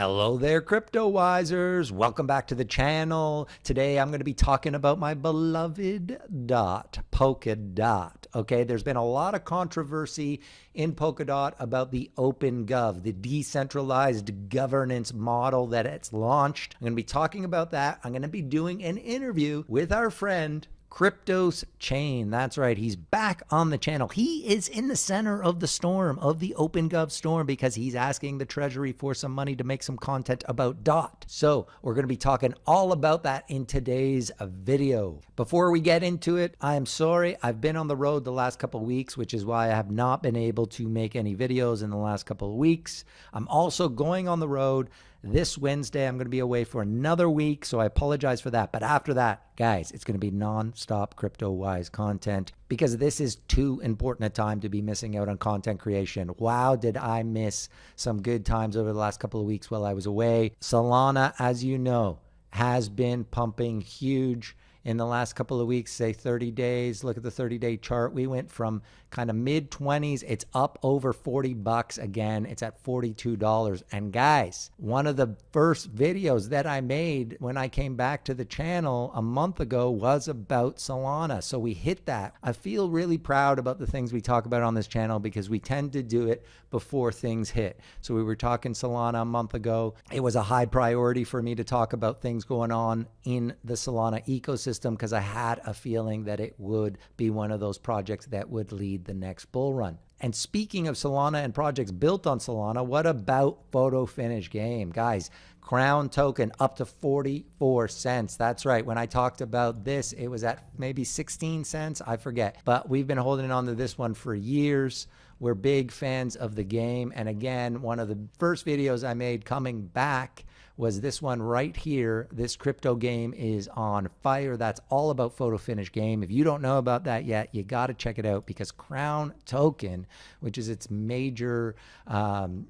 Hello there, Cryptowisers. Welcome back to the channel. Today I'm going to be talking about my beloved dot, Polkadot. Okay, there's been a lot of controversy in Polkadot about the OpenGov, the decentralized governance model that it's launched. I'm going to be talking about that. I'm going to be doing an interview with our friend KryptosChain. That's right. He's back on the channel. He is in the center of the storm, of the OpenGov storm, because he's asking the Treasury for some money to make some content about DOT. So we're going to be talking all about that in today's video. Before we get into it, I'm sorry. I've been on the road the last couple of weeks, which is why I have not been able to make any videos in the last couple of weeks. I'm also going on the road this Wednesday. I'm going to be away for another week, so I apologize for that. But after that, guys, it's going to be non-stop Cryptowise content because this is too important a time to be missing out on content creation. Wow, did I miss some good times over the last couple of weeks while I was away. Solana, as you know, has been pumping huge in the last couple of weeks, say 30 days. Look at the 30-day chart. We went from kind of mid-20s. It's up over 40 bucks again. It's at $42. And guys, one of the first videos that I made when I came back to the channel a month ago was about Solana. So we hit that. I feel really proud about the things we talk about on this channel because we tend to do it before things hit. So we were talking Solana a month ago. It was a high priority for me to talk about things going on in the Solana ecosystem because I had a feeling that it would be one of those projects that would lead the next bull run. And speaking of Solana and projects built on Solana, what about photo finish game? Guys, Crown token up to 44 cents. That's right. When I talked about this, it was at maybe 16 cents. I forget. But we've been holding on to this one for years. We're big fans of the game. And again, one of the first videos I made coming back was this one right here. This crypto game is on fire. That's all about photo finish game. If you don't know about that yet, you got to check it out because Crown token, which is its major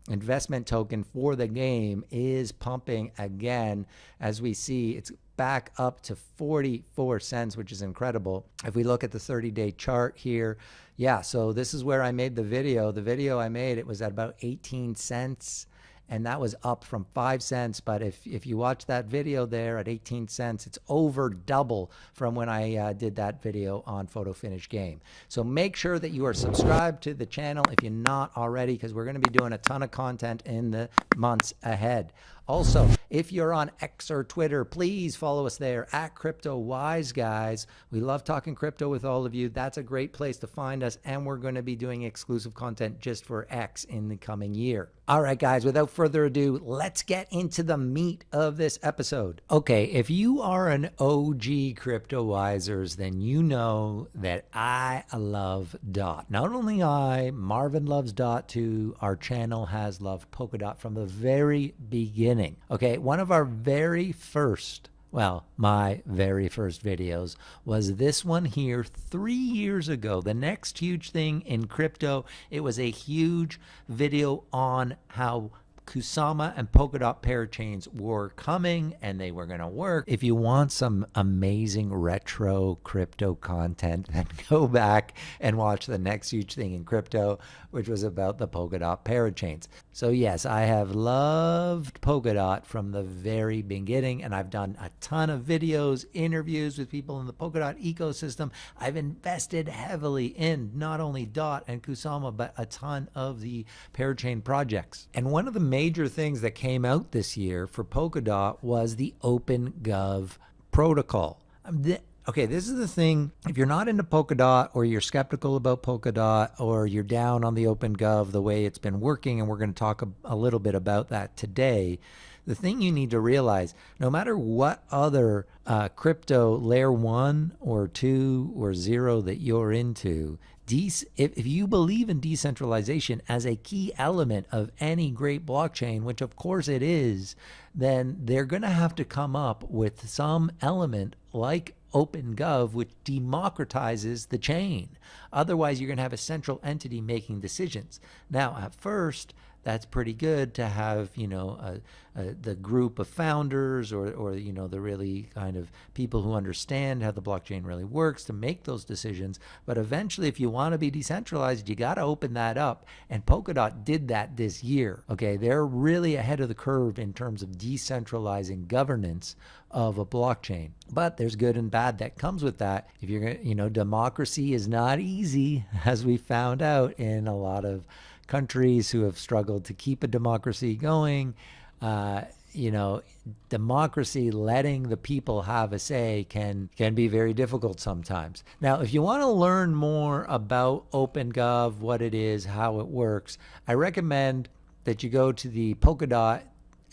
investment token for the game, is pumping again. As we see, it's back up to 44 cents, which is incredible. If we look at the 30-day chart here, yeah, so this is where I made the video. The video I made, it was at about 18 cents. And that was up from 5 cents. But if you watch that video there at 18 cents, it's over double from when I did that video on photo finish game. So make sure that you are subscribed to the channel if you're not already, because we're going to be doing a ton of content in the months ahead. Also, if you're on X or Twitter, please follow us there at Cryptowise, guys. We love talking crypto with all of you. That's a great place to find us. And we're going to be doing exclusive content just for X in the coming year. All right, guys, without further ado, let's get into the meat of this episode. Okay, if you are an OG Cryptowisers, then you know that I love DOT. Not only I, Marvin loves DOT too. Our channel has loved Polkadot from the very beginning. Okay, one of our very first, well, my very first videos was this one here 3 years ago. The next huge thing in crypto, it was a huge video on how Kusama and Polkadot parachains were coming and they were going to work. If you want some amazing retro crypto content, then go back and watch the next huge thing in crypto, which was about the Polkadot parachains. So yes, I have loved Polkadot from the very beginning, and I've done a ton of videos, interviews with people in the Polkadot ecosystem. I've invested heavily in not only DOT and Kusama, but a ton of the parachain projects. And one of the major things that came out this year for Polkadot was the OpenGov protocol. Okay, this is the thing. If you're not into Polkadot, or you're skeptical about Polkadot, or you're down on the OpenGov, the way it's been working, and we're going to talk a little bit about that today, the thing you need to realize, no matter what other crypto layer 1 or 2 or 0 that you're into, if you believe in decentralization as a key element of any great blockchain, which of course it is, then they're going to have to come up with some element like OpenGov, which democratizes the chain. Otherwise, you're going to have a central entity making decisions. Now, at first, that's pretty good to have, the group of founders or the really kind of people who understand how the blockchain really works to make those decisions. But eventually, if you want to be decentralized, you got to open that up. And Polkadot did that this year. Okay, they're really ahead of the curve in terms of decentralizing governance of a blockchain. But there's good and bad that comes with that. If you're, democracy is not easy, as we found out in a lot of countries who have struggled to keep a democracy going. Democracy, letting the people have a say can be very difficult sometimes. Now, if you want to learn more about OpenGov, what it is, how it works, I recommend that you go to the Polkadot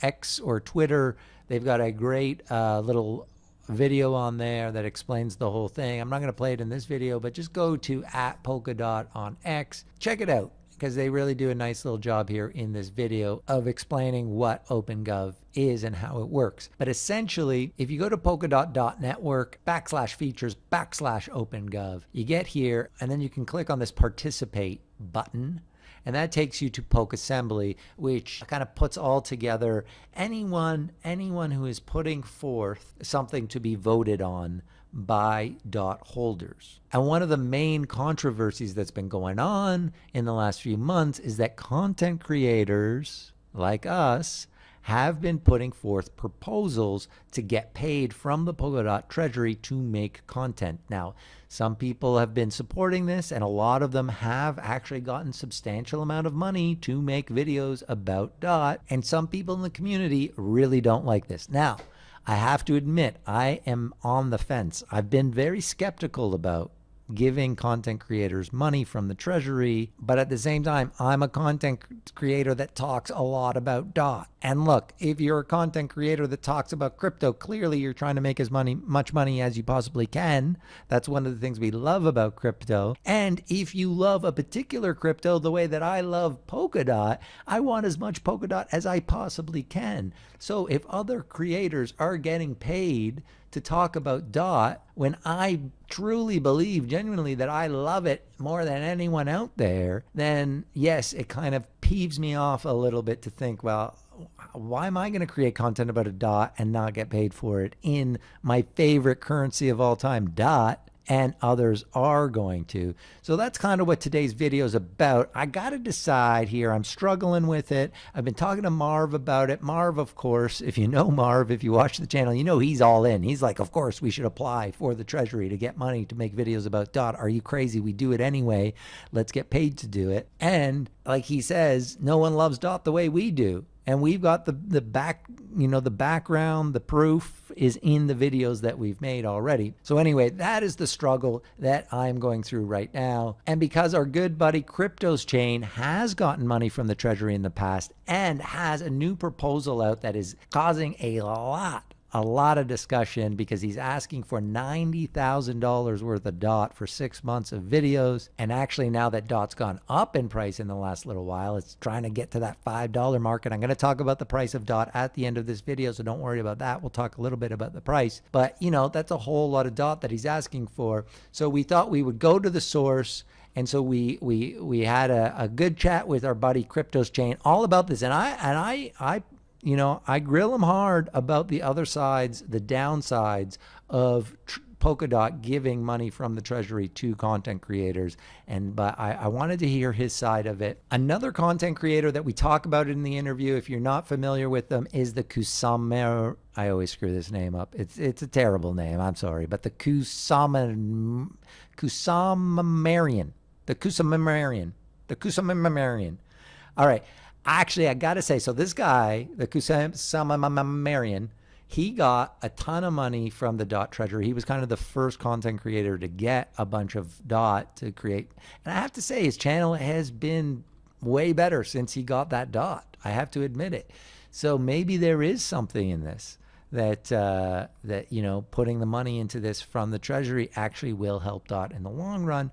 X or Twitter. They've got a great little video on there that explains the whole thing. I'm not going to play it in this video, but just go to @Polkadot on X. Check it out, because they really do a nice little job here in this video of explaining what OpenGov is and how it works. But essentially, if you go to polkadot.network/features/OpenGov, you get here, and then you can click on this participate button. And that takes you to PolkAssembly, which kind of puts all together anyone who is putting forth something to be voted on by DOT holders. And one of the main controversies that's been going on in the last few months is that content creators like us have been putting forth proposals to get paid from the Polkadot treasury to make content. Now, some people have been supporting this, and a lot of them have actually gotten substantial amount of money to make videos about DOT, and some people in the community really don't like this. Now, I have to admit, I am on the fence. I've been very skeptical about giving content creators money from the treasury, but at the same time, I'm a content creator that talks a lot about DOT. And look, if you're a content creator that talks about crypto, clearly you're trying to make much money as you possibly can. That's one of the things we love about crypto. And if you love a particular crypto the way that I love Polkadot, I want as much Polkadot as I possibly can. So if other creators are getting paid to talk about DOT, when I truly believe genuinely that I love it more than anyone out there, then yes, it kind of peeves me off a little bit to think, well, why am I going to create content about a DOT and not get paid for it in my favorite currency of all time, DOT? And others are going to. So that's kind of what today's video is about. I got to decide here. I'm struggling with it. I've been talking to Marv about it. Marv, of course, if you know Marv, if you watch the channel, you know he's all in. He's like, of course, we should apply for the treasury to get money to make videos about DOT. Are you crazy? We do it anyway. Let's get paid to do it. And like he says, no one loves DOT the way we do. And we've got the background, the proof is in the videos that we've made already. So anyway, that is the struggle that I'm going through right now. And because our good buddy KryptosChain has gotten money from the treasury in the past and has a new proposal out that is causing a lot of discussion, because he's asking for $90,000 worth of DOT for 6 months of videos. And actually, now that DOT's gone up in price in the last little while, it's trying to get to that $5 mark. And I'm going to talk about the price of DOT at the end of this video, so don't worry about that. We'll talk a little bit about the price. But, that's a whole lot of DOT that he's asking for. So we thought we would go to the source. And so we had a good chat with our buddy KryptosChain all about this. And I grill him hard about the other sides, the downsides of Polkadot giving money from the treasury to content creators. But I wanted to hear his side of it. Another content creator that we talk about in the interview, if you're not familiar with them, is the Kusamarian. I always screw this name up. It's a terrible name. I'm sorry. But the Kusamarian. All right. Actually, I got to say, so this guy, the Kusamarian, he got a ton of money from the DOT treasury. He was kind of the first content creator to get a bunch of DOT to create. And I have to say, his channel has been way better since he got that DOT. I have to admit it. So maybe there is something in this that putting the money into this from the treasury actually will help DOT in the long run.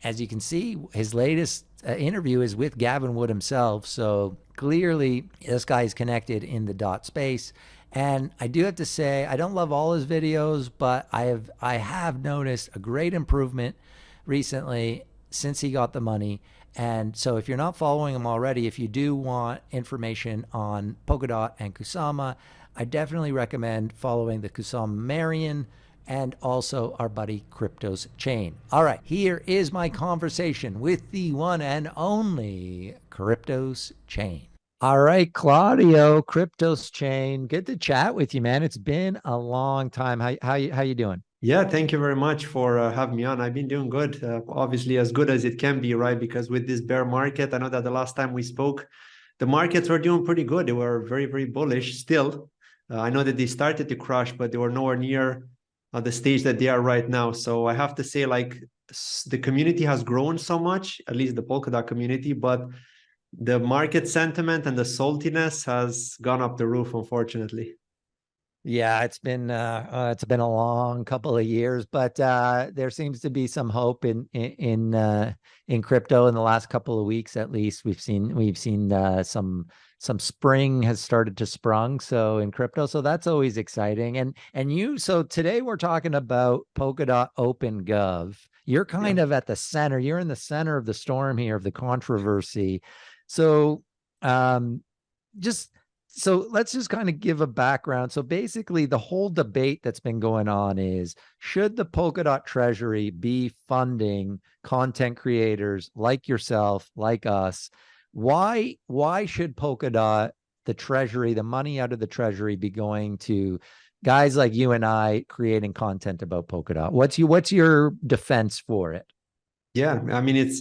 As you can see, his latest interview is with Gavin Wood himself. So clearly this guy is connected in the DOT space. And I do have to say, I don't love all his videos, but I have noticed a great improvement recently since he got the money. And so if you're not following them already, if you do want information on Polkadot and Kusama, I definitely recommend following the Kusama Marion and also our buddy KryptosChain. All right, here is my conversation with the one and only KryptosChain. All right, Claudio, KryptosChain. Good to chat with you, man. It's been a long time. How you doing? Yeah, thank you very much for having me on. I've been doing good, obviously as good as it can be, right? Because with this bear market, I know that the last time we spoke, the markets were doing pretty good. They were very, very bullish still. I know that they started to crash, but they were nowhere near the stage that they are right now. So I have to say, like, the community has grown so much, at least the Polkadot community, but the market sentiment and the saltiness has gone up the roof, unfortunately. Yeah, it's been a long couple of years, but there seems to be some hope in crypto in the last couple of weeks. At least we've seen some spring has started to sprung so in crypto, so that's always exciting. So today we're talking about Polkadot OpenGov. You're Yeah. kind of at the center. You're in the center of the storm here of the controversy. So um, just so let's just kind of give a background. So basically, the whole debate that's been going on is, should the Polkadot Treasury be funding content creators like yourself, like us? Why should Polkadot, the Treasury, the money out of the Treasury, be going to guys like you and I creating content about Polkadot? What's your defense for it? Yeah, I mean,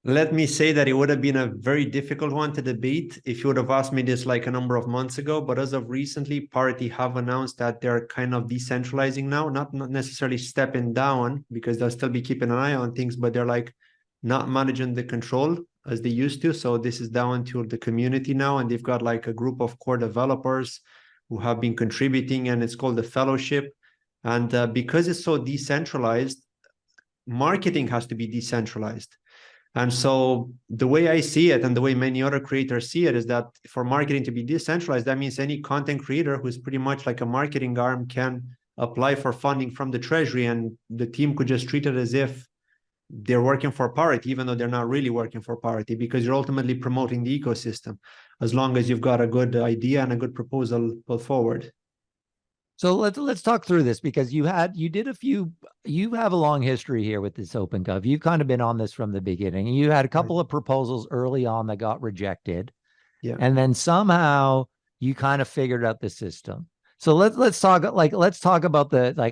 let me say that it would have been a very difficult one to debate if you would have asked me this like a number of months ago. But as of recently, Parity have announced that they're kind of decentralizing now, not necessarily stepping down, because they'll still be keeping an eye on things, but they're like not managing the control as they used to. So this is down to the community now, and they've got like a group of core developers who have been contributing, and it's called the Fellowship. And because it's so decentralized, marketing has to be decentralized. And so the way I see it, and the way many other creators see it, is that for marketing to be decentralized, that means any content creator who's pretty much like a marketing arm can apply for funding from the treasury, and the team could just treat it as if they're working for Parity, even though they're not really working for Parity, because you're ultimately promoting the ecosystem, as long as you've got a good idea and a good proposal put forward. So let's talk through this, because you have a long history here with this OpenGov. You've kind of been on this from the beginning. You had a couple of proposals early on that got rejected. Yeah. And then somehow you kind of figured out the system. So let's talk about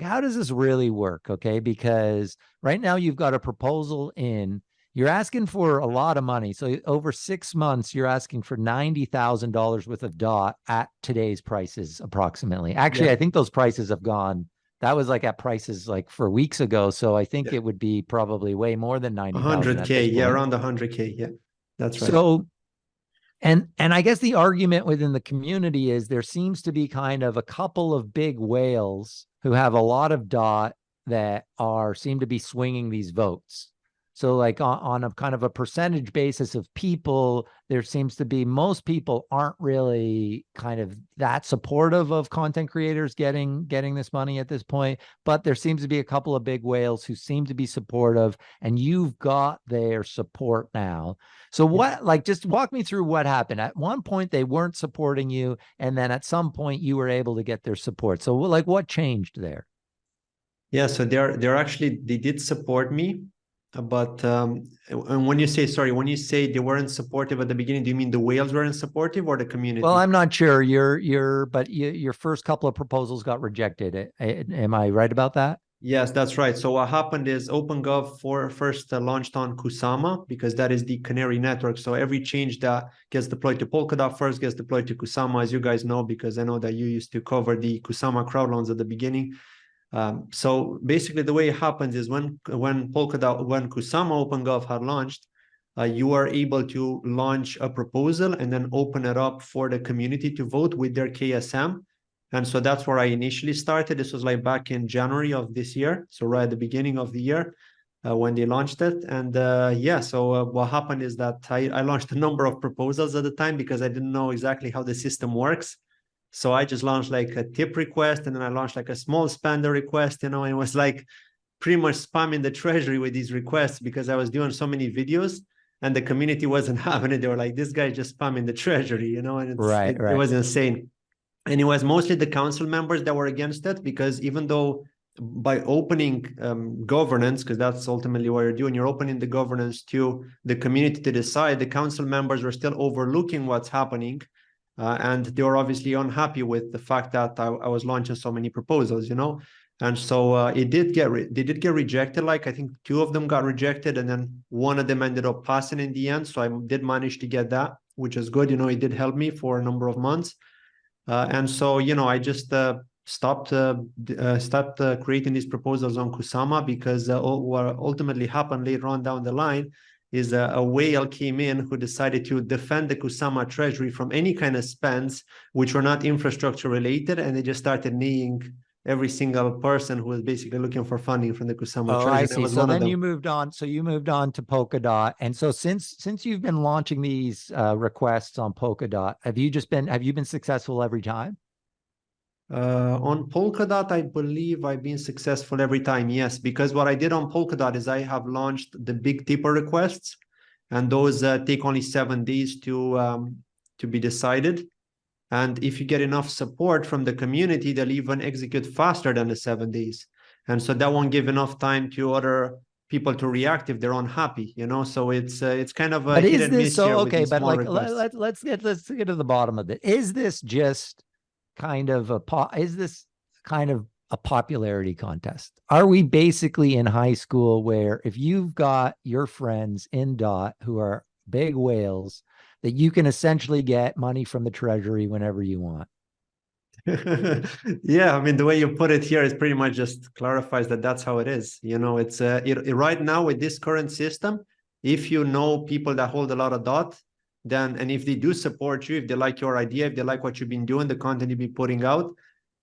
how does this really work? Okay. Because right now you've got a proposal in. You're asking for a lot of money. So over 6 months, you're asking for $90,000 worth of DOT at today's prices, approximately. Actually, Yeah. I think those prices have gone. That was like at prices like for weeks ago. So I think it would be probably way more than 90,000 at 100K. this Yeah, point. around 100K. Yeah, that's right. So, and I guess the argument within the community is there seems to be kind of a couple of big whales who have a lot of DOT that seem to be swinging these votes. So like on a kind of a percentage basis of people, there seems to be most people aren't really kind of that supportive of content creators getting this money at this point. But there seems to be a couple of big whales who seem to be supportive, and you've got their support now. So just walk me through what happened. At one point, they weren't supporting you, and then at some point you were able to get their support. So like what changed there? Yeah, so they did support me. But and when you say they weren't supportive at the beginning, do you mean the whales weren't supportive or the community? Well, I'm not sure. Your first couple of proposals got rejected. Am I right about that? Yes, that's right. So what happened is OpenGov first launched on Kusama, because that is the canary network. So every change that gets deployed to Polkadot first gets deployed to Kusama, as you guys know, because I know that you used to cover the Kusama crowd loans at the beginning. So basically the way it happens is when Kusama OpenGov had launched, you are able to launch a proposal and then open it up for the community to vote with their KSM. And so that's where I initially started. This was like back in January of this year. So right at the beginning of the year when they launched it. And so what happened is that I launched a number of proposals at the time, because I didn't know exactly how the system works. So I just launched like a tip request, and then I launched like a small spender request, and it was like pretty much spamming the treasury with these requests, because I was doing so many videos. and the community wasn't having it. They were like, this guy just spamming the treasury, you know, and it was insane. And it was mostly the council members that were against it, because even though by opening governance, because that's ultimately what you're doing, you're opening the governance to the community to decide, the council members were still overlooking what's happening. And they were obviously unhappy with the fact that I was launching so many proposals, you know. And so they did get rejected. Like I think 2 of them got rejected, and then 1 of them ended up passing in the end. So I did manage to get that, which is good. You know, it did help me for a number of months. And so, you know, I just stopped creating these proposals on Kusama, because what ultimately happened later on down the line is a whale came in who decided to defend the Kusama treasury from any kind of spends which were not infrastructure related, and they just started kneeing every single person who was basically looking for funding from the Kusama treasury. I see. So then you moved on. So you moved on to Polkadot, and so since you've been launching these requests on Polkadot, have you been successful every time? On Polkadot, I believe I've been successful every time, yes, because what I did on Polkadot is I have launched the big tipper requests, and those take only 7 days to be decided. And if you get enough support from the community, they'll even execute faster than the 7 days. And so that won't give enough time to other people to react if they're unhappy, you know. So it's kind of a hit and miss here. Okay, but like let's get to the bottom of it. Is this just kind of a popularity contest? Are we basically in high school where if you've got your friends in DOT who are big whales, that you can essentially get money from the treasury whenever you want? Yeah, I mean, the way you put it here is pretty much just clarifies that that's how it is. You know, it's right now with this current system, if you know people that hold a lot of DOT, then, and if they do support you, if they like your idea, if they like what you've been doing, the content you've been putting out,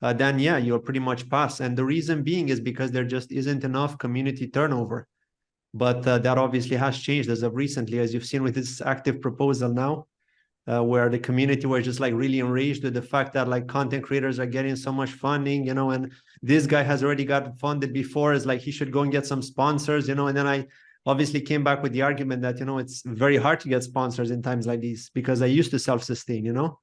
then yeah, you'll pretty much pass. And the reason being is because there just isn't enough community turnover. But that obviously has changed as of recently, as you've seen with this active proposal now, where the community was just like really enraged with the fact that like content creators are getting so much funding, you know, and this guy has already got funded before, is like he should go and get some sponsors, you know. And then I obviously came back with the argument that, you know, it's very hard to get sponsors in times like these because I used to self-sustain, you know.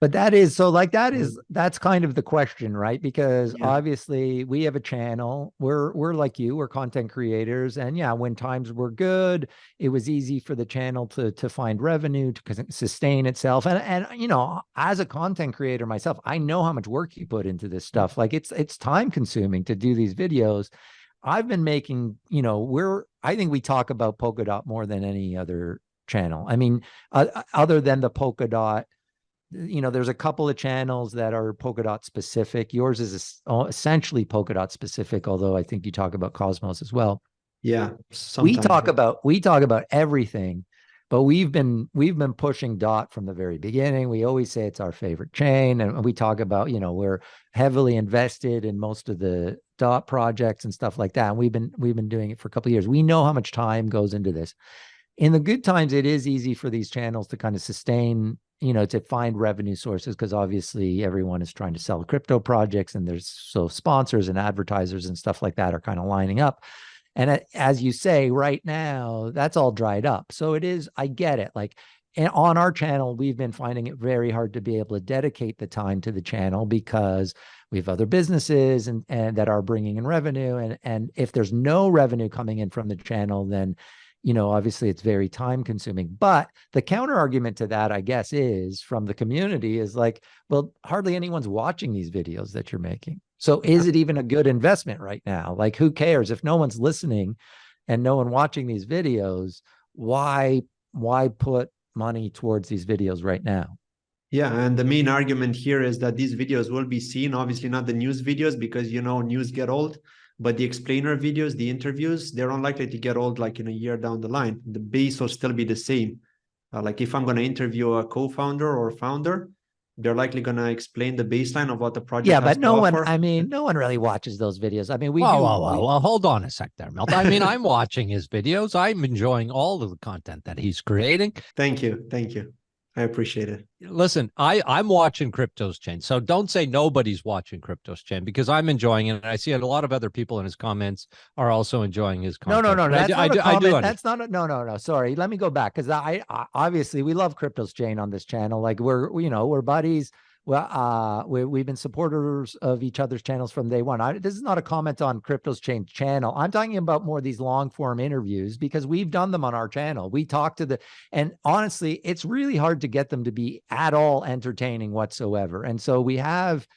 But that's kind of the question, right? Because obviously we have a channel. We're like you, we're content creators. And yeah, when times were good, it was easy for the channel to find revenue, to sustain itself. And you know, as a content creator myself, I know how much work you put into this stuff. Like it's time consuming to do these videos. I've been making, you know, I think we talk about Polkadot more than any other channel. I mean, other than the Polkadot, you know, there's a couple of channels that are Polkadot specific. Yours is essentially Polkadot specific, although I think you talk about Cosmos as well. Yeah, we talk about everything, but we've been pushing DOT from the very beginning. We always say it's our favorite chain, and we talk about, you know, we're heavily invested in most of the DOT projects and stuff like that. And we've been doing it for a couple of years. We know how much time goes into this. In the good times, it is easy for these channels to kind of sustain, you know, to find revenue sources, because obviously everyone is trying to sell crypto projects, and there's sponsors and advertisers and stuff like that are kind of lining up. And as you say, right now, that's all dried up. So it is, I get it. Like on our channel, we've been finding it very hard to be able to dedicate the time to the channel because we have other businesses and that are bringing in revenue. And if there's no revenue coming in from the channel, then, you know, obviously it's very time consuming. But the counter argument to that, I guess, is from the community is like, well, hardly anyone's watching these videos that you're making. So is it even a good investment right now? Like, who cares if no one's listening and no one watching these videos? Why put money towards these videos right now? Yeah, and the main argument here is that these videos will be seen, obviously not the news videos, because, you know, news get old. But the explainer videos, the interviews, they're unlikely to get old like in a year down the line. The base will still be the same. Like if I'm going to interview a co-founder or founder, they're likely going to explain the baseline of what the project has to offer. Yeah, but no one really watches those videos. I mean, Well, hold on a sec there, Milt. I mean, I'm watching his videos. I'm enjoying all of the content that he's creating. Thank you. I appreciate it. Listen, I'm watching KryptosChain, so don't say nobody's watching KryptosChain, because I'm enjoying it, and I see a lot of other people in his comments are also enjoying his No, content. no, no, that's not a I do comment. understand. That's not a, no, no, no. Sorry, let me go back, because I obviously we love KryptosChain on this channel. Like we're buddies. Well, we've been supporters of each other's channels from day one. This is not a comment on KryptosChain channel. I'm talking about more these long form interviews, because we've done them on our channel. We talk to and honestly, it's really hard to get them to be at all entertaining whatsoever. And so we have,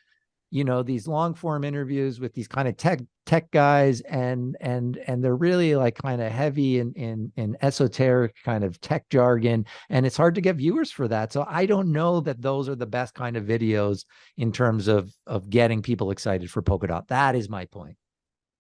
these long form interviews with these kind of tech guys, and they're really like kind of heavy in esoteric kind of tech jargon, and it's hard to get viewers for that. So I don't know that those are the best kind of videos in terms of getting people excited for Polkadot. That is my point.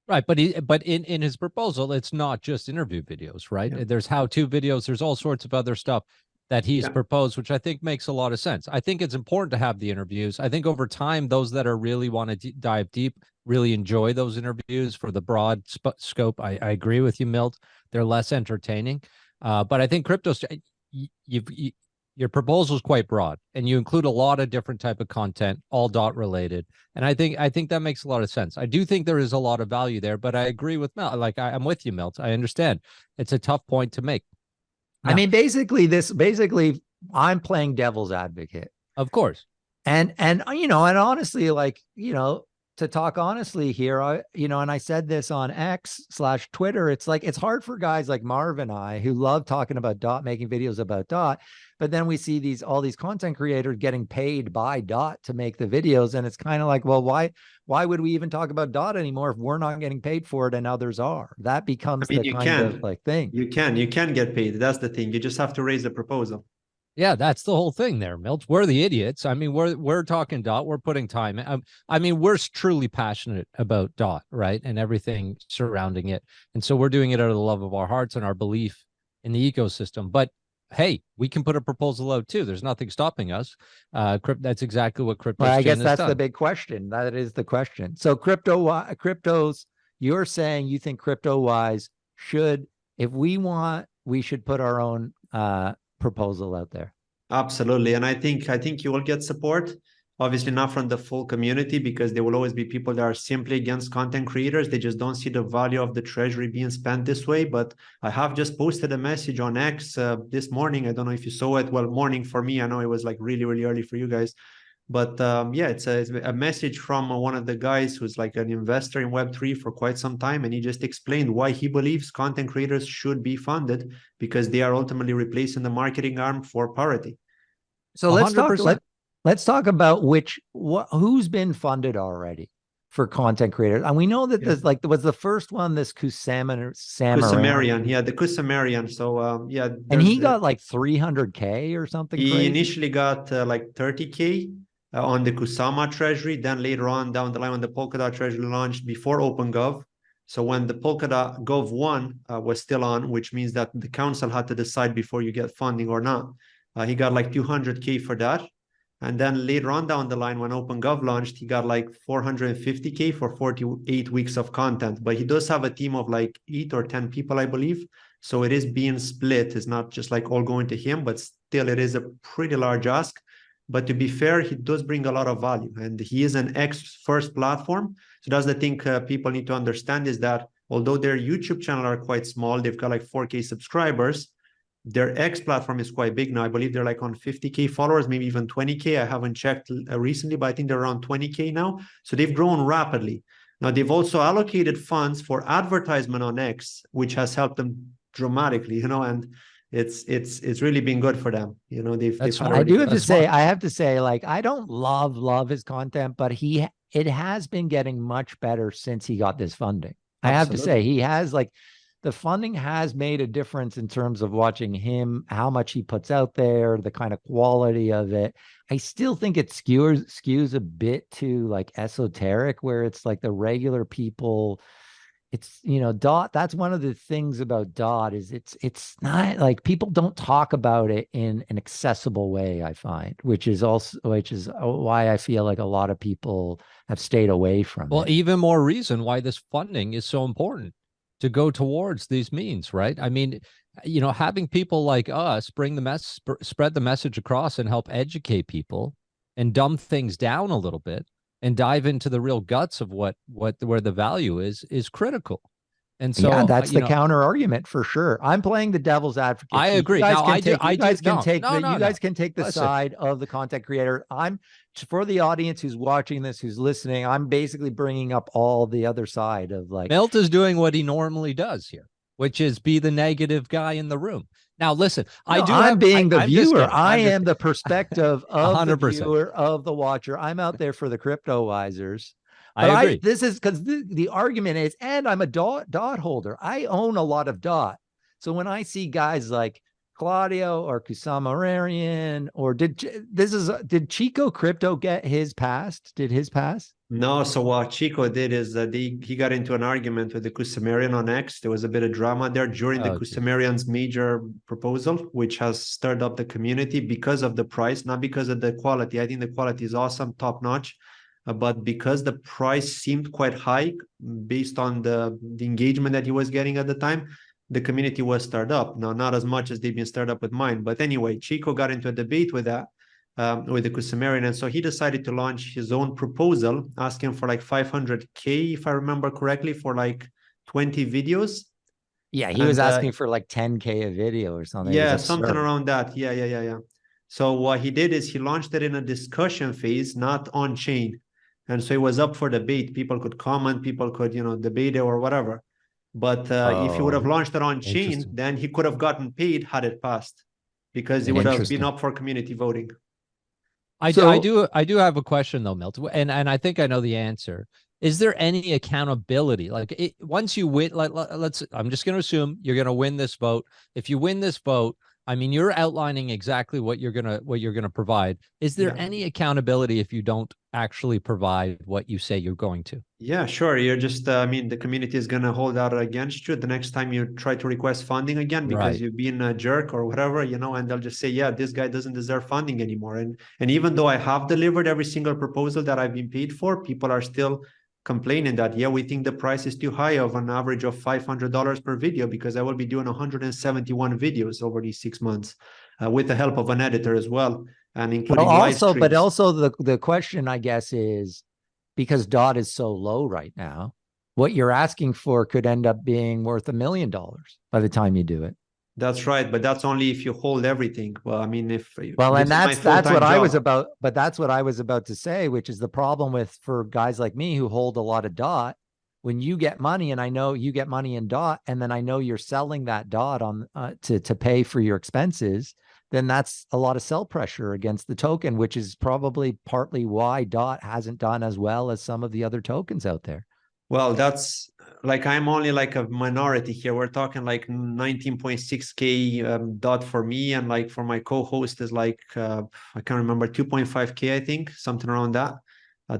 Right, but in his proposal, it's not just interview videos, right? Yeah. There's how-to videos, there's all sorts of other stuff that he's proposed, which I think makes a lot of sense. I think it's important to have the interviews. I think over time, those that are really want to dive deep really enjoy those interviews for the broad scope. I agree with you, Milt. They're less entertaining, but I think your proposal is quite broad, and you include a lot of different type of content, all DOT related. And I think that makes a lot of sense. I do think there is a lot of value there, but I agree with Milt. Like I'm with you, Milt. I understand it's a tough point to make. Now, I mean, basically, I'm playing devil's advocate. Of course. And honestly, like, to talk honestly here, and I said this on X/Twitter, it's like, it's hard for guys like Marv and I who love talking about DOT, making videos about DOT, but then we see all these content creators getting paid by DOT to make the videos. And it's kind of like, well, why would we even talk about DOT anymore if we're not getting paid for it and others are? That becomes the kind of like thing. You can get paid. That's the thing. You just have to raise the proposal. Yeah, that's the whole thing there, Milt. We're the idiots. I mean, we're talking DOT. We're putting time. I mean, we're truly passionate about DOT, right, and everything surrounding it. And so we're doing it out of the love of our hearts and our belief in the ecosystem. But hey, we can put a proposal out too. There's nothing stopping us. That's exactly what KryptosChain Well, I guess that's done. the big question. That is the question. So cryptos, you're saying you think Cryptowise should, if we want, we should put our own proposal out there. Absolutely. And I think you will get support, obviously not from the full community, because there will always be people that are simply against content creators. They just don't see the value of the treasury being spent this way. But I have just posted a message on X this morning. I don't know if you saw it. Well, morning for me. I know it was like really, really early for you guys. But yeah, it's a message from one of the guys who's like an investor in Web3 for quite some time. And he just explained why he believes content creators should be funded, because they are ultimately replacing the marketing arm for parity. So let's talk about who's been funded already for content creators. And we know that this was the first one, this Kusamarian. Yeah, the Kusamarian. So yeah. And he got like 300K or something. He crazy. initially got like 30K. On the Kusama treasury, then later on down the line when the Polkadot treasury launched before OpenGov. So when the Polkadot Gov 1 was still on, which means that the council had to decide before you get funding or not, he got like 200K for that. And then later on down the line when OpenGov launched, he got like 450K for 48 weeks of content. But he does have a team of like 8 or 10 people, I believe. So it is being split. It's not just like all going to him, but still it is a pretty large ask. But to be fair, he does bring a lot of value, and he is an X-first platform. So that's the thing people need to understand, is that although their YouTube channel are quite small, they've got like 4K subscribers, their X platform is quite big now. I believe they're like on 50K followers, maybe even 20K. I haven't checked recently, but I think they're around 20K now. So they've grown rapidly. Now, they've also allocated funds for advertisement on X, which has helped them dramatically, and it's really been good for them. I have to say, like, I don't love his content, but it has been getting much better since he got this funding. Absolutely. I have to say, he has, like, the funding has made a difference in terms of watching him, how much he puts out there, the kind of quality of it. I still think it skews a bit too like esoteric, where it's like the regular people. It's, DOT, that's one of the things about DOT is it's not like, people don't talk about it in an accessible way, I find, which is why I feel like a lot of people have stayed away from it. Well, even more reason why this funding is so important. to go towards these means, right? I mean, you know, having people like us bring the spread the message across and help educate people and dumb things down a little bit and dive into the real guts of where the value is critical. And so, yeah, that's you the know, counter argument for sure. I'm playing the devil's advocate. I You agree. guys Now, can take, you guys can take no, the, no, you guys can take the Listen, side of the content creator. I'm, for the audience who's watching this, who's listening, I'm basically bringing up all the other side of like, Milt is doing what he normally does here, which is be the negative guy in the room. Now, listen, I'm being the viewer. I am the perspective of the 100%. viewer, of the watcher. I'm out there for the Cryptowisers. I But agree. this is because the argument is, and I'm a dot holder. I own a lot of dot. So when I see guys like Claudio or Kusamarian, or did Chico Crypto get his passed? Did his pass? No, so what Chico did is that he got into an argument with the Kusamarian on X. There was a bit of drama there during the Kusamarian's major proposal, which has stirred up the community because of the price, not because of the quality. I think the quality is awesome, top notch. But because the price seemed quite high based on the engagement that he was getting at the time, the community was stirred up. Now, not as much as they've been stirred up with mine. But anyway, Chico got into a debate with that, with the Kusamarian. And so he decided to launch his own proposal, asking for like 500K, if I remember correctly, for like 20 videos. Yeah, he was asking for like 10K a video or something. Yeah, something around that. Yeah. So what he did is he launched it in a discussion phase, not on chain. And so it was up for debate. People could comment, people could, debate it or whatever. But if he would have launched it on chain, then he could have gotten paid had it passed, because it would have been up for community voting. I do have a question though, Milt, and I think I know the answer. Is there any accountability? Like once you win, I'm just going to assume you're going to win this vote. If you win this vote, I mean, you're outlining exactly what you're gonna provide. Is there any accountability if you don't actually provide what you say you're going to? Yeah, sure. You're just, the community is gonna hold out against you the next time you try to request funding again, because you've been a jerk or whatever, and they'll just say, yeah, this guy doesn't deserve funding anymore. And even though I have delivered every single proposal that I've been paid for, people are still complaining that, yeah, we think the price is too high, of an average of $500 per video, because I will be doing 171 videos over these 6 months, with the help of an editor as well, and including live streams. But also the question, I guess, is because DOT is so low right now, what you're asking for could end up being worth $1 million by the time you do it. That's right, but that's only if you hold everything. Well, I mean, and that's what I was about. But that's what I was about to say, which is the problem for guys like me who hold a lot of DOT. When you get money, and I know you get money in DOT, and then I know you're selling that DOT on to pay for your expenses, then that's a lot of sell pressure against the token, which is probably partly why DOT hasn't done as well as some of the other tokens out there. Well, that's like, I'm only like a minority here. We're talking like 19.6K DOT for me, and like for my co-host is like, I can't remember, 2.5K, I think, something around that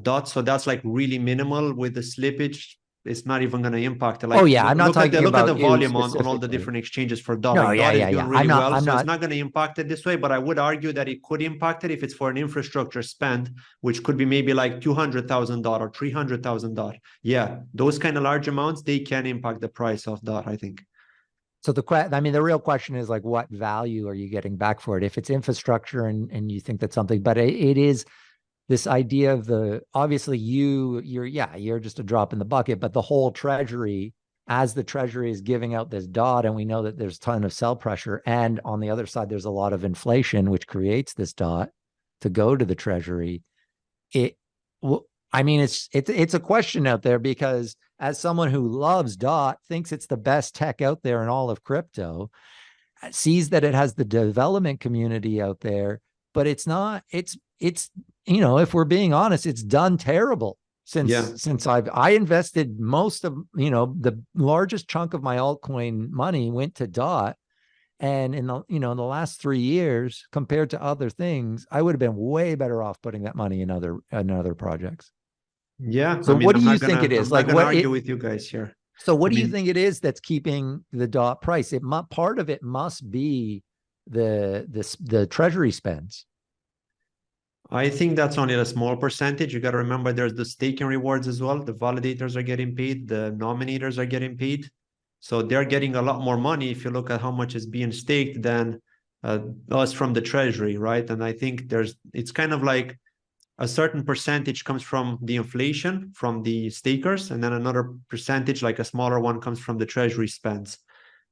DOT. So that's like really minimal. With the slippage, it's not even going to impact it. Like, I'm not talking about, look at the volume on all the different exchanges for DOT. DOT is doing really well, so it's not going to impact it this way. But I would argue that it could impact it if it's for an infrastructure spend, which could be maybe like $200,000 or $300,000. Yeah, those kind of large amounts, they can impact the price of DOT, I think. So the real question is like, what value are you getting back for it? If it's infrastructure and you think that's something, but it is this idea of obviously you're just a drop in the bucket, but the whole treasury, as the treasury is giving out this DOT, and we know that there's a ton of sell pressure, and on the other side, there's a lot of inflation, which creates this DOT to go to the treasury. It's a question out there, because as someone who loves DOT, thinks it's the best tech out there in all of crypto, sees that it has the development community out there, but it's not, it's if we're being honest, it's done terrible since I invested most of, the largest chunk of my altcoin money went to DOT. And in the last 3 years, compared to other things, I would have been way better off putting that money in other projects. Yeah. So what do you think it is? I'm not gonna argue with you guys here. So what do you think it is that's keeping the DOT price? Part of it must be the treasury spends. I think that's only a small percentage. You got to remember, there's the staking rewards as well. The validators are getting paid. The nominators are getting paid. So they're getting a lot more money if you look at how much is being staked than us from the treasury, right? And I think it's kind of like a certain percentage comes from the inflation from the stakers, and then another percentage, like a smaller one, comes from the treasury spends.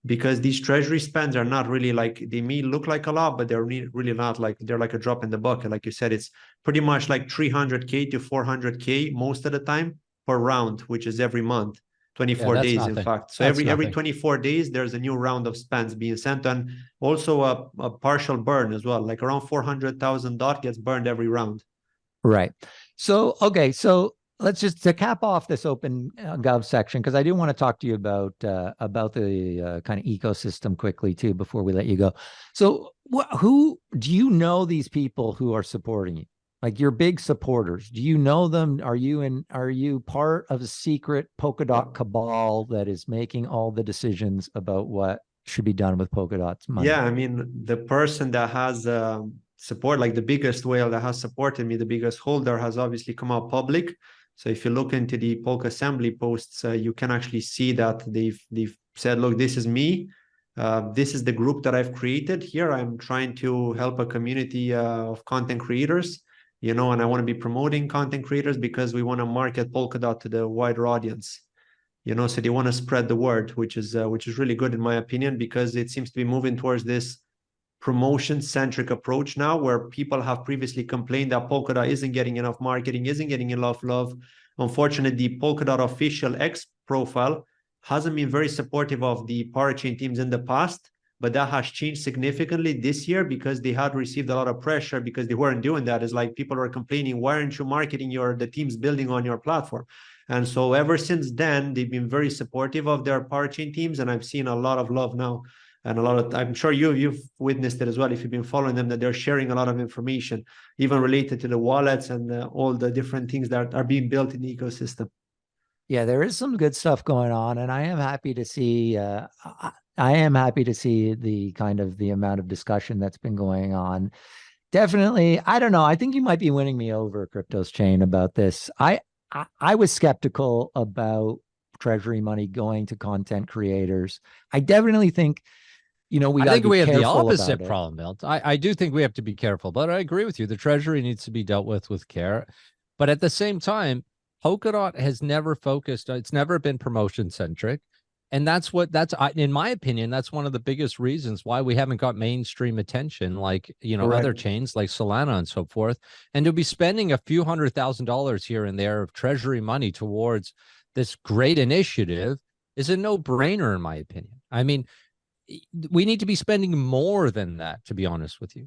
Because these treasury spends are not really like, they may look like a lot, but they're really not. Like, they're like a drop in the bucket. Like you said, it's pretty much like 300K to 400K most of the time per round, which is every month. 24 that's days, in nothing. fact. So That's every nothing. 24 days, there's a new round of spends being sent, and also a partial burn as well. Like around 400,000 DOT gets burned every round. Right. So, okay. So let's just to cap off this OpenGov section, because I do want to talk to you about the kind of ecosystem quickly too before we let you go. So, who do you know these people who are supporting you? Like your big supporters, do you know them? Are you part of a secret Polkadot cabal that is making all the decisions about what should be done with Polkadot's money? Yeah, I mean, the person that has support, like the biggest whale that has supported me, the biggest holder, has obviously come out public. So if you look into the Polk Assembly posts, you can actually see that they've said, look, this is me. This is the group that I've created here. I'm trying to help a community of content creators, and I want to be promoting content creators because we want to market Polkadot to the wider audience. So they want to spread the word, which is really good in my opinion, because it seems to be moving towards this promotion-centric approach now, where people have previously complained that Polkadot isn't getting enough marketing, isn't getting enough love. Unfortunately, the Polkadot official X profile hasn't been very supportive of the parachain teams in the past, but that has changed significantly this year because they had received a lot of pressure because they weren't doing that. It's like people are complaining, why aren't you marketing the teams building on your platform? And so ever since then, they've been very supportive of their parachain teams, and I've seen a lot of love now. And I'm sure you've witnessed it as well if you've been following them, that they're sharing a lot of information, even related to the wallets and all the different things that are being built in the ecosystem. Yeah, there is some good stuff going on, and I am happy to see. The kind of the amount of discussion that's been going on. Definitely, I don't know. I think you might be winning me over, KryptosChain, about this. I was skeptical about treasury money going to content creators. I definitely think, we got to be have the careful opposite about it. problem, Milt. I do think we have to be careful, but I agree with you. The treasury needs to be dealt with care. But at the same time, Polkadot has never focused, it's never been promotion centric. And in my opinion, that's one of the biggest reasons why we haven't got mainstream attention, like, Correct. other chains like Solana and so forth. And to be spending a few $100,000 here and there of treasury money towards this great initiative is a no-brainer, in my opinion. I mean, we need to be spending more than that, to be honest with you.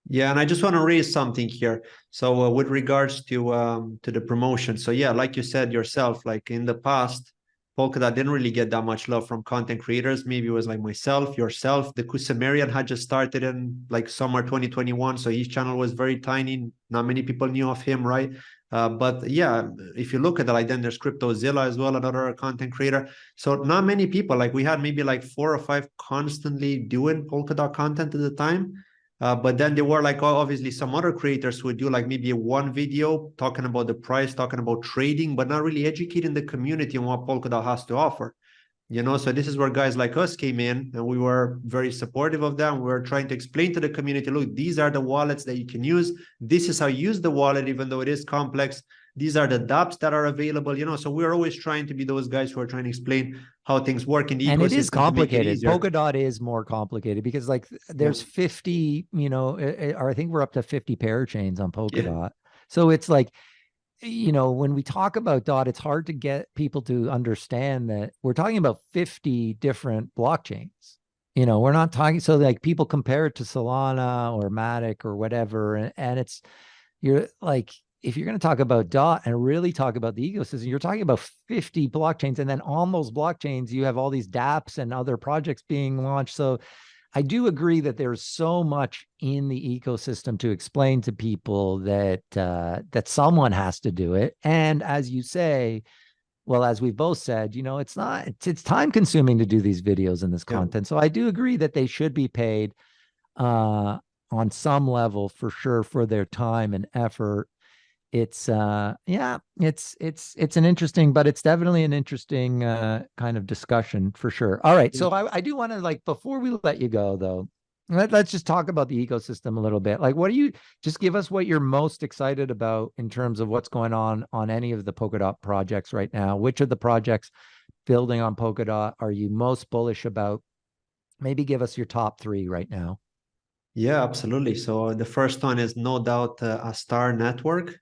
Yeah, and I just want to raise something here. So with regards to the promotion, so yeah, like you said yourself, like in the past, Polkadot didn't really get that much love from content creators. Maybe it was like myself, yourself. The Kusumerian had just started in like summer 2021, so his channel was very tiny. Not many people knew of him, right? But yeah, if you look at it, like then there's CryptoZilla as well, another content creator. So not many people, like we had maybe like 4 or 5 constantly doing Polkadot content at the time. But then there were like obviously some other creators who would do like maybe one video talking about the price, talking about trading, but not really educating the community on what Polkadot has to offer. So this is where guys like us came in, and we were very supportive of them. We were trying to explain to the community, look, these are the wallets that you can use. This is how you use the wallet, even though it is complex. These are the dApps that are available, so we're always trying to be those guys who are trying to explain how things work in the ecosystem. And it is complicated. It Polkadot is more complicated because like there's 50, or I think we're up to 50 parachains on Polkadot. Yeah. So it's like, when we talk about DOT, it's hard to get people to understand that we're talking about 50 different blockchains. We're not talking, so like people compare it to Solana or Matic or whatever. And you're like, if you're going to talk about DOT and really talk about the ecosystem, you're talking about 50 blockchains. And then on those blockchains, you have all these dApps and other projects being launched. So I do agree that there's so much in the ecosystem to explain to people that someone has to do it. And as you say, well, as we've both said, it's time consuming to do these videos and this content. So I do agree that they should be paid on some level for sure for their time and effort. yeah, it's an interesting, but it's definitely an interesting kind of discussion for sure. All right, so I do want to, like, before we let you go though, let's just talk about the ecosystem a little bit. Like, what do you, just give us what you're most excited about in terms of what's going on any of the Polkadot projects right now? Which of the projects building on Polkadot are you most bullish about? Maybe give us your top three right now. Yeah, absolutely. So the first one is no doubt a star network.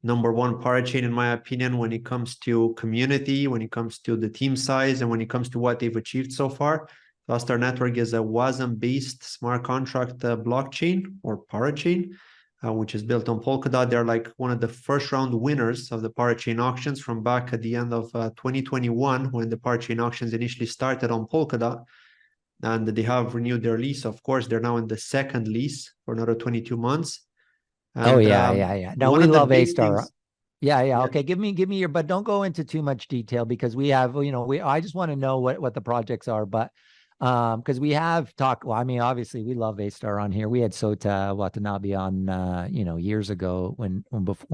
Number one parachain, in my opinion, when it comes to community, when it comes to the team size, and when it comes to what they've achieved so far. Star Network is a WASM-based smart contract blockchain or parachain, which is built on Polkadot. They're like one of the first round winners of the parachain auctions from back at the end of 2021, when the parachain auctions initially started on Polkadot. And they have renewed their lease. Of course, they're now in the second lease for another 22 months. And, oh yeah. No, we love A-Star. Yeah. Okay, give me your, but don't go into too much detail, because we have, I just want to know what the projects are, but because we have talked, well, I mean, obviously we love A-Star on here. We had Sota Watanabe on years ago when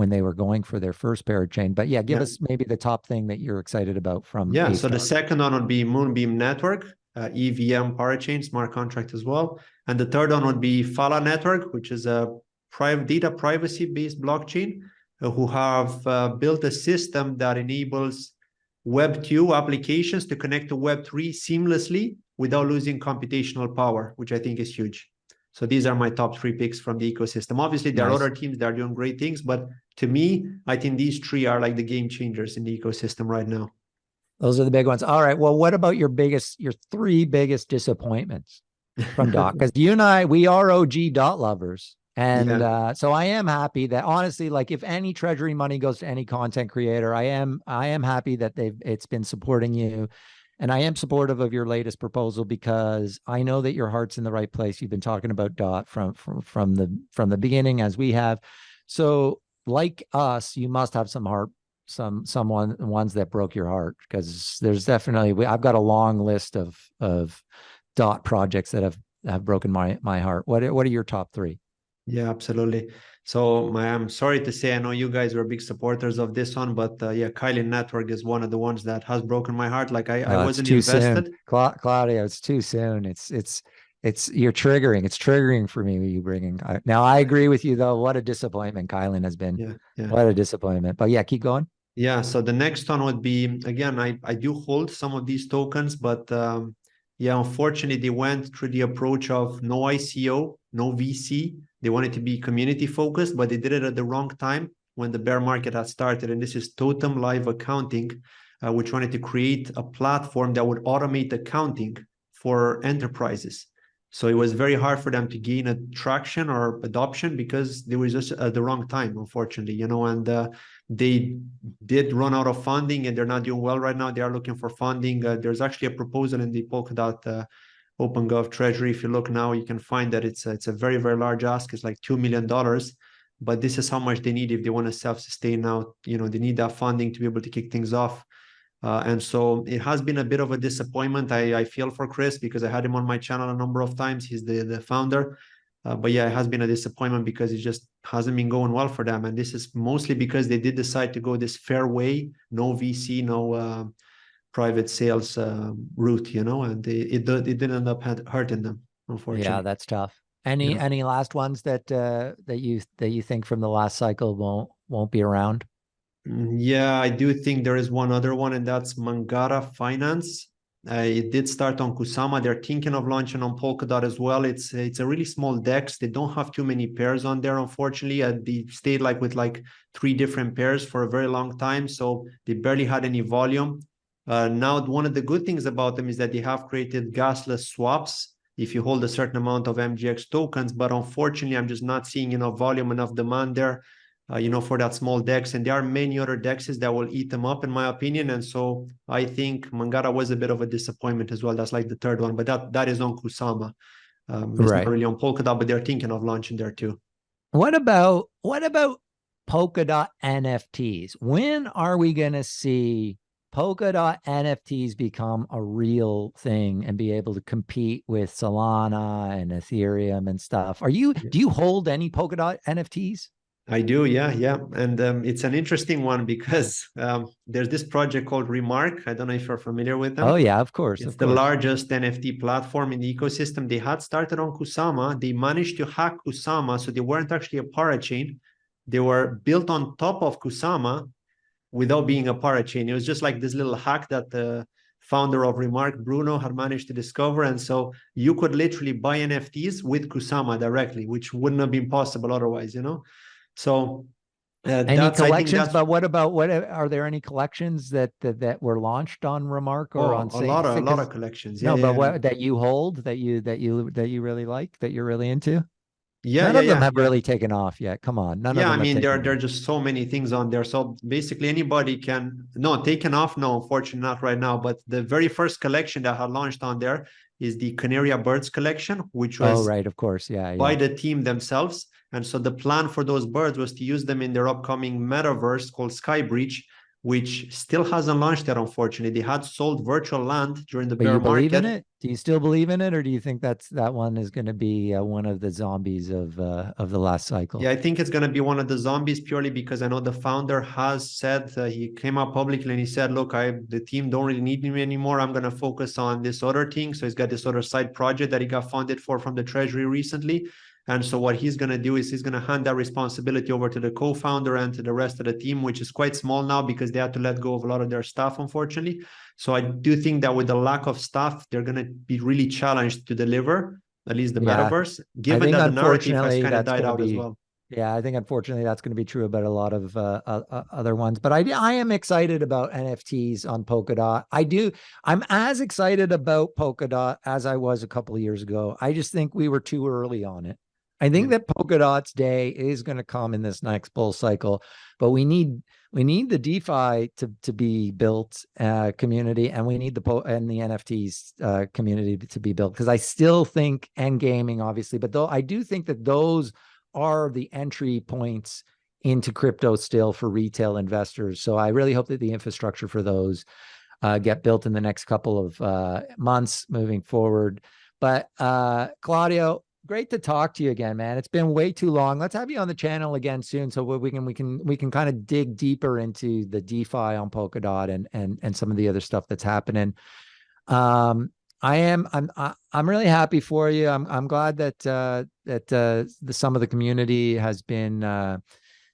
they were going for their first parachain. But yeah, give us maybe the top thing that you're excited about from A-Star. So the second one would be Moonbeam Network, EVM parachain, smart contract as well. And the third one would be Fala Network, which is a data privacy-based blockchain, who have built a system that enables Web 2 applications to connect to Web 3 seamlessly without losing computational power, which I think is huge. So these are my top three picks from the ecosystem. Obviously, there are other teams that are doing great things, but to me, I think these three are like the game changers in the ecosystem right now. Those are the big ones. All right. Well, what about your three biggest disappointments from Dot? Because you and I, we are OG Dot lovers. And so I am happy that, honestly, like, if any treasury money goes to any content creator, I am happy that it's been supporting you. And I am supportive of your latest proposal, because I know that your heart's in the right place. You've been talking about Dot from the beginning, as we have. So, like us, you must have some heart, ones that broke your heart, because there's definitely, I've got a long list of Dot projects that have broken my heart. What are your top three? Yeah, absolutely. So I'm sorry to say, I know you guys were big supporters of this one, but Kylie Network is one of the ones that has broken my heart. Like I wasn't invested. Claudio, it's too soon. You're triggering. It's triggering for me. You bringing now. I agree with you though. What a disappointment Kylie has been. Yeah. What a disappointment. But yeah, keep going. Yeah. So the next one would be, again, I do hold some of these tokens, but unfortunately they went through the approach of no ICO, no VC. They wanted to be community focused, but they did it at the wrong time, when the bear market had started. And this is Totem Live Accounting, which wanted to create a platform that would automate accounting for enterprises. So it was very hard for them to gain traction or adoption, because they were just at the wrong time, unfortunately, and they did run out of funding, and they're not doing well right now. They are looking for funding. There's actually a proposal in the Polkadot OpenGov treasury. If you look now, you can find that it's a very, very large ask. It's like $2 million, but this is how much they need if they want to self-sustain now. They need that funding to be able to kick things off. And so it has been a bit of a disappointment. I feel for Chris, because I had him on my channel a number of times. He's the founder. But yeah, it has been a disappointment, because it just hasn't been going well for them. And this is mostly because they did decide to go this fair way, no VC, no private sales route, and it didn't end up hurting them, unfortunately. Yeah, that's tough. Any last ones that you think from the last cycle won't be around? Yeah, I do think there is one other one, and that's Mangara Finance. It did start on Kusama. They're thinking of launching on Polkadot as well. It's a really small DEX. They don't have too many pairs on there, unfortunately. They stayed with 3 different pairs for a very long time, so they barely had any volume. Now, one of the good things about them is that they have created gasless swaps if you hold a certain amount of MGX tokens, but unfortunately, I'm just not seeing enough volume, enough demand there. For that small DEX, and there are many other DEXs that will eat them up, in my opinion. And so I think Mangara was a bit of a disappointment as well. That's like the third one, but that is on Kusama. It's not really on Polkadot, but they're thinking of launching there too. What about Polkadot NFTs? When are we going to see Polkadot NFTs become a real thing and be able to compete with Solana and Ethereum and stuff? Do you hold any Polkadot NFTs? I do, yeah, yeah. And it's an interesting one because there's this project called Remark. I don't know if you're familiar with them. Oh yeah, of course, It's of the course. largest NFT platform in the ecosystem. They had started on Kusama. They managed to hack Kusama, so they weren't actually a parachain. They were built on top of Kusama without being a parachain. It was just like this little hack that the founder of Remark, Bruno, had managed to discover. And so you could literally buy NFTs with Kusama directly, which wouldn't have been possible otherwise, you know? So Any I think collections? that's But what about what are there any collections that were launched on Remark or on a lot of collections. Yeah, no, but yeah, what that you hold that you really like that you're really into? yeah, None yeah, of them yeah, have yeah. really taken off yet. Come on, none of Yeah, I them have mean, taken there off. are just so many things on there. So basically anybody can, no, taken off, no, unfortunately not right now. But the very first collection that had launched on there is the Canaria Birds collection, which Oh, was right, of course, yeah, by yeah. the team themselves. And so the plan for those birds was to use them in their upcoming metaverse called Skybridge, which still hasn't launched yet, unfortunately. They had sold virtual land during the But bear you believe in market. it? Do you still believe in it, or do you think that one is going to be one of the zombies of the last cycle? Yeah, I think it's going to be one of the zombies purely because I know the founder has said he came out publicly and he said, look, the team don't really need me anymore. I'm going to focus on this other thing. So he's got this other side project that he got funded for from the treasury recently. And so what he's going to do is he's going to hand that responsibility over to the co-founder and to the rest of the team, which is quite small now because they had to let go of a lot of their staff, unfortunately. So I do think that with the lack of staff, they're going to be really challenged to deliver at least the metaverse, given that the narrative has kind of died out as well. Yeah, I think unfortunately that's going to be true about a lot of other ones. But I am excited about NFTs on Polkadot. I'm as excited about Polkadot as I was a couple of years ago. I just think we were too early on it. I think that Polkadot's day is going to come in this next bull cycle, but we need the DeFi to be built community, and we need the NFTs community to be built, because I still think, and gaming obviously, but though I do think that those are the entry points into crypto still for retail investors. So I really hope that the infrastructure for those get built in the next couple of months moving forward. But Claudio, great to talk to you again, man. It's been way too long. Let's have you on the channel again soon, so we can kind of dig deeper into the DeFi on Polkadot and some of the other stuff that's happening. I'm really happy for you. I'm glad that some of the community has been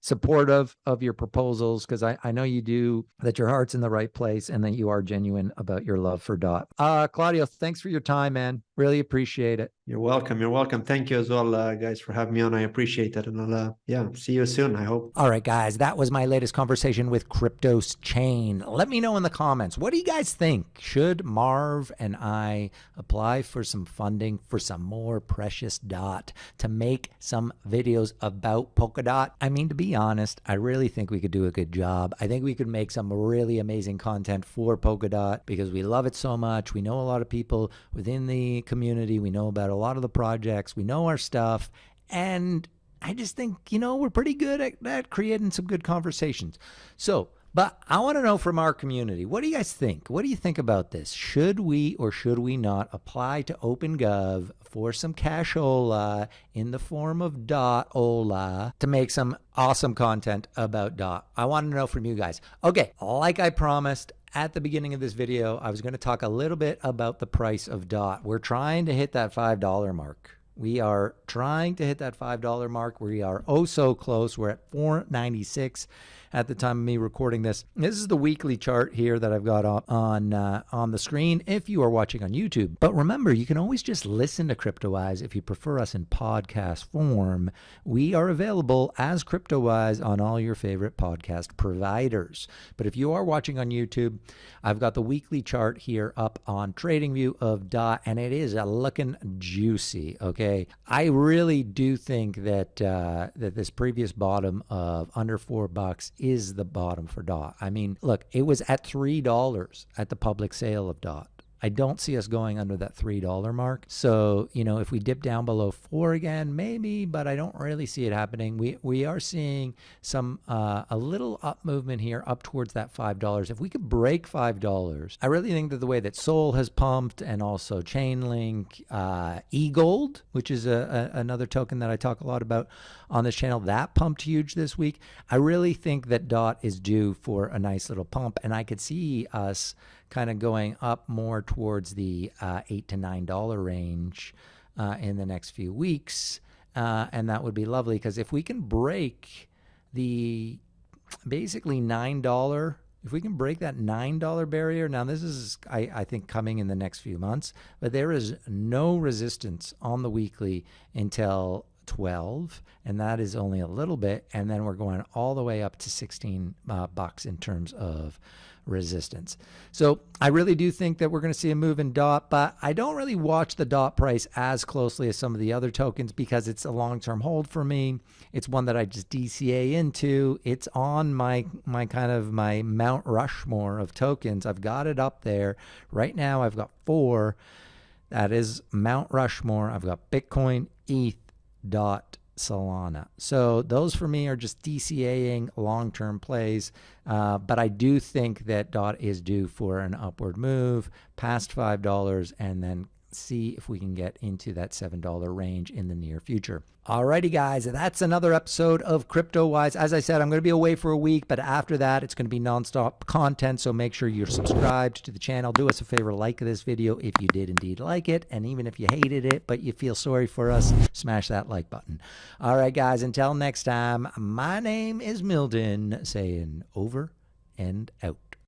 supportive of your proposals, because I know you do, that your heart's in the right place and that you are genuine about your love for DOT. Claudio, thanks for your time, man. Really appreciate it. You're welcome. You're welcome. Thank you as well, guys, for having me on. I appreciate it. And I'll, see you soon, I hope. All right, guys, that was my latest conversation with KryptosChain. Let me know in the comments, what do you guys think? Should Marv and I apply for some funding for some more precious DOT to make some videos about Polkadot? I mean, to be honest, I really think we could do a good job. I think we could make some really amazing content for Polkadot because we love it so much. We know a lot of people within the community. We know about a lot of the projects. We know our stuff. And I just think, we're pretty good at creating some good conversations. So, but I want to know from our community, what do you guys think? What do you think about this? Should we or should we not apply to OpenGov for some cashola in the form of DOT-ola to make some awesome content about DOT? I want to know from you guys. Okay, like I promised, at the beginning of this video, I was going to talk a little bit about the price of DOT. We're trying to hit that $5 mark. We are trying to hit that $5 mark. We are oh so close. We're at $4.96 at the time of me recording this. This is the weekly chart here that I've got on the screen if you are watching on YouTube. But remember, you can always just listen to Cryptowise if you prefer us in podcast form. We are available as Cryptowise on all your favorite podcast providers. But if you are watching on YouTube, I've got the weekly chart here up on TradingView of DOT, and it is looking juicy. Okay, I really do think that that this previous bottom of under $4 is the bottom for DOT. I mean, look, it was at $3 at the public sale of DOT. I don't see us going under that $3 mark. So, you know, if we dip down below 4 again, maybe, but I don't really see it happening. We are seeing some a little up movement here up towards that $5. If we could break $5, I really think that the way that Sol has pumped, and also Chainlink, eGold, which is another token that I talk a lot about on this channel, that pumped huge this week. I really think that DOT is due for a nice little pump, and I could see us kind of going up more towards the $8 to $9 range in the next few weeks, and that would be lovely, because if we can break the basically $9, if we can break that $9 barrier, now this is, I think, coming in the next few months, but there is no resistance on the weekly until 12, and that is only a little bit, and then we're going all the way up to 16 bucks in terms of resistance. So I really do think that we're going to see a move in DOT, but I don't really watch the DOT price as closely as some of the other tokens because it's a long-term hold for me. It's one that I just DCA into. It's on my kind of my Mount Rushmore of tokens. I've got it up there. Right now I've got 4. That is Mount Rushmore. I've got Bitcoin, ETH, DOT, Solana. So those for me are just DCAing long-term plays, but I do think that DOT is due for an upward move past $5 and then see if we can get into that $7 range in the near future. Alrighty guys, that's another episode of Cryptowise. As I said, I'm going to be away for a week, but after that it's going to be nonstop content, so make sure you're subscribed to the channel. Do us a favor, like this video if you did indeed like it, and even if you hated it but you feel sorry for us, smash that like button. Alright guys, until next time, my name is Milton, saying over and out.